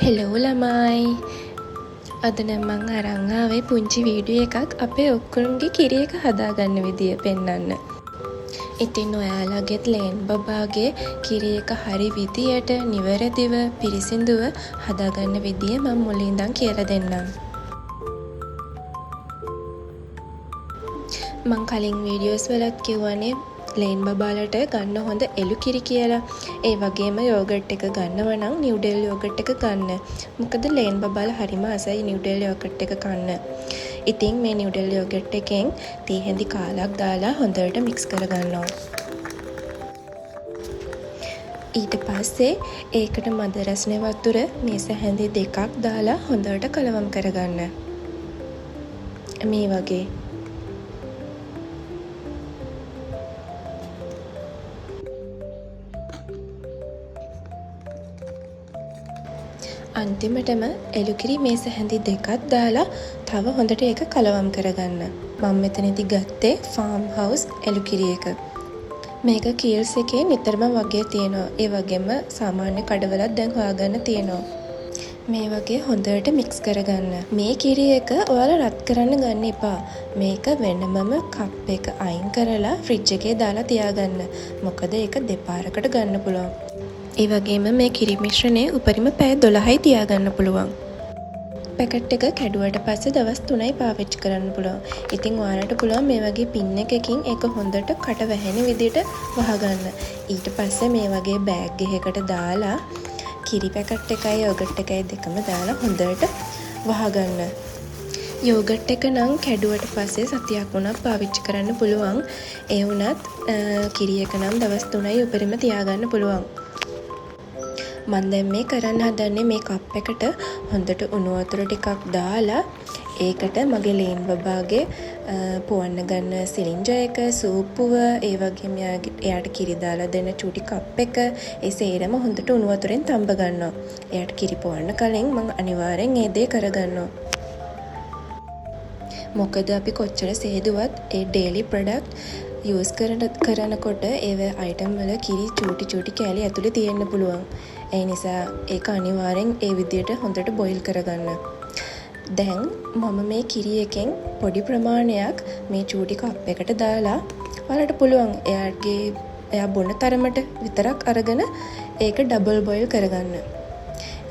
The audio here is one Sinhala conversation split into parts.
හෙලෝ ළමයි අද නම් මං අරන් ආවේ පුංචි වීඩියෝ එකක් අපේ ඔක්කොන්ගේ කිරි එක හදාගන්න විදිය පෙන්වන්න. ඉතින් ඔයාලගෙත් ලේන් බබාගේ කිරි එක හරි විදියට නිවැරදිව පිරිසිදුව හදාගන්න විදිය මම මුලින් ඉඳන් කියලා දෙන්නම්. මං කලින් වීඩියෝස් වලත් කිව්වනේ ලේන් බබාලට ගන්න හොඳ එළු කිරි කියලා. ඒ වගේම යෝගට් එක ගන්නව නම් නිව්ඩෙල් යෝගට් එක ගන්න. මොකද ලේන් බබාලා හරිම ආසයි නිව්ඩෙල් යෝගට් එක කන්න. ඉතින් මේ නිව්ඩෙල් යෝගට් එකෙන් තී හැඳි කාලක් දාලා හොඳට මික්ස් කරගන්නවා. ඊට පස්සේ ඒකට මද රස්නේ වතුර මේස හැඳි දෙකක් දාලා හොඳට කලවම් කරගන්න. මේ වගේ අන්තිමටම එළුකිරි මේස හැඳි දෙකක් දාලා තව හොඳට ඒක කලවම් කරගන්න. මම මෙතනදි ගත්තේ ෆාම් හවුස් එළුකිරි එක. මේක කීල්ස් එකේ නිතරම වගේ තියෙනවා. ඒ වගේම සාමාන්‍ය කඩවලත් දැන් හොයාගන්න තියෙනවා. මේ වගේ හොඳට මික්ස් කරගන්න. මේ කිරි එක ඔයාලා රත් කරන්න ගන්න එපා. මේක වෙනමම කප් එක අයින් කරලා ෆ්‍රිජ් එකේ දාලා තියාගන්න. මොකද ඒක දෙපාරකට ගන්න පුළුවන්. ඒ වගේම මේ කිරි මිශ්‍රණය උපරිම පැය 12යි තියාගන්න පුළුවන්. පැකට් එක කැඩුවට පස්සේ දවස් 3යි පාවිච්චි කරන්න පුළුවන්. ඉතින් ඔයාලට පුළුවන් මේ වගේ පින් එකකින් ඒක හොඳට කට වැහෙන විදිහට වහගන්න. ඊට පස්සේ මේ වගේ බෑග් එකකට දාලා කිරි පැකට් එකයි යෝගට් එකයි දෙකම දාලා හොඳට වහගන්න. යෝගට් එක නම් කැඩුවට පස්සේ සතියක් වුණත් පාවිච්චි කරන්න පුළුවන්. ඒ වුණත් කිරි එක නම් දවස් 3යි උපරිම තියාගන්න පුළුවන්. මම දැන් මේ කරන්න හදන්නේ මේ කප් එකට හොඳට උණු වතුර ටිකක් දාලා ඒකට මගේ ලේන් බබාගේ පොවන්න ගන්න සිලින්ඩර් එක, සූපුව, ඒ වගේම එයාට කිරි දාලා දෙන චූටි කප් එක, ඒ සේරම හොඳට උණු වතුරෙන් තඹ ගන්නවා. එයාට කිරි පොවන්න කලින් මම අනිවාර්යෙන් ඒ දේ කරගන්නවා. මොකද අපි කොච්චර සේදුවත් ඒ ඩේලි ප්‍රොඩක්ට් යූස් කරනකොට ඒ අයිටම් වල කිරි චූටි කෑලි ඇතුලේ තියෙන්න පුළුවන්. ඒ නිසා ඒක අනිවාර්යෙන් ඒ විදියට හොඳට බොයිල් කරගන්න. දැන් මම මේ කිරි එකෙන් පොඩි ප්‍රමාණයක් මේ චූටි කප් එකට දාලා ඔයාලට පුළුවන් එයා බොන තරමට විතරක් අරගෙන ඒක ඩබල් බොයිල් කරගන්න.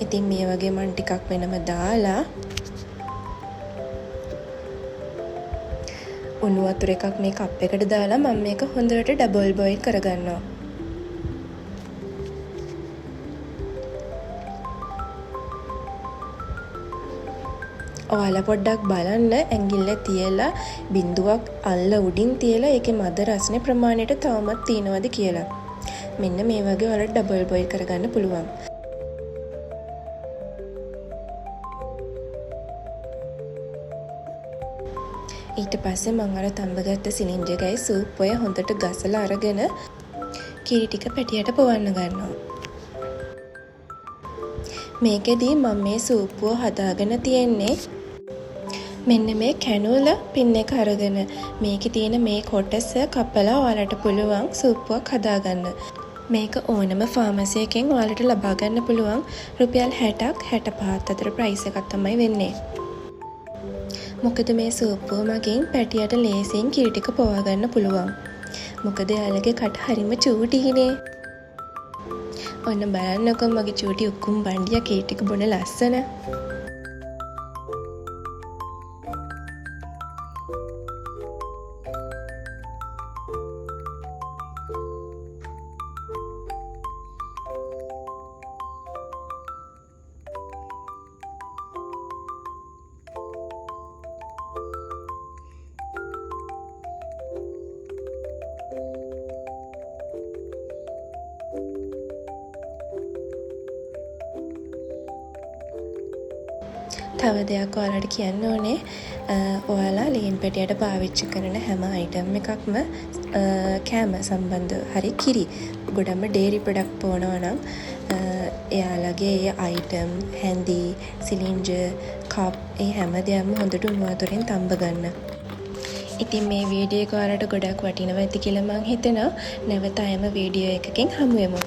ඉතින් මේ වගේ මම ටිකක් වෙනම දාලා උණු වතුර එකක් මේ කප් එකට දාලා මම මේක හොඳට ඩබල් බොයිල් කරගන්නවා. ඔයාලා පොඩ්ඩක් බලන්න ඇඟිල්ල තියලා බිඳුවක් අල්ල උඩින් තියලා ඒකේ මද රසනේ ප්‍රමාණයට තවමත් තියෙනවද කියලා. මෙන්න මේ වගේ ඔයාලට ඩබල් බොයිල් කරගන්න පුළුවන්. ඊට පස්සේ මම අර තඹගත්ත සිලින්ඩර් එකයි සූප් ඔය හොඳට ගසලා අරගෙන කිරි ටික පැටියට පොවන්න ගන්නවා. මේකෙදී මම මේ සූපුව හදාගෙන තියෙන්නේ මෙන්න මේ කැනුල පින් එක අරගෙන. මේකේ තියෙන මේ කොටස කපලා ඔයාලට පුළුවන් සූපුවක් හදාගන්න. මේක ඕනම ෆාමසි එකෙන් ඔයාලට ලබා ගන්න පුළුවන්. රුපියල් 60ක් 65ක් අතර ප්‍රයිස් එකක් තමයි වෙන්නේ. මොකද මේ සූපුව මගින් පැටියට ලේසියෙන් කිරි ටික පොවා ගන්න පුළුවන්. මොකද එයාලගේ කට හරිම චූටිනේ. ඔන්න බලන්නකො මගේ චූටි උකුම් බණ්ඩියා කිරි ටික බොන ලස්සන. තව දෙයක් ඔයාලට කියන්න ඕනේ. ඔයාලා ලේන් පැටියට පාවිච්චි කරන හැම අයිටම් එකක්ම කෑම සම්බන්ධ හරි කිරි ගොඩම ඩේරි ප්‍රොඩක්ට් පොවනවා නම් එයාලගේ ඒ අයිටම් හැඳි සිලින්ඩර් කප් ඒ හැම දෙයක්ම හොඳට උණු වතුරෙන් තඹ ගන්න. ඉතින් මේ වීඩියෝ එක ඔයාලට ගොඩක් වටිනවා ඇති කියලා මං හිතනවා. නැවත ආයෙම වීඩියෝ එකකින් හමු වෙමු.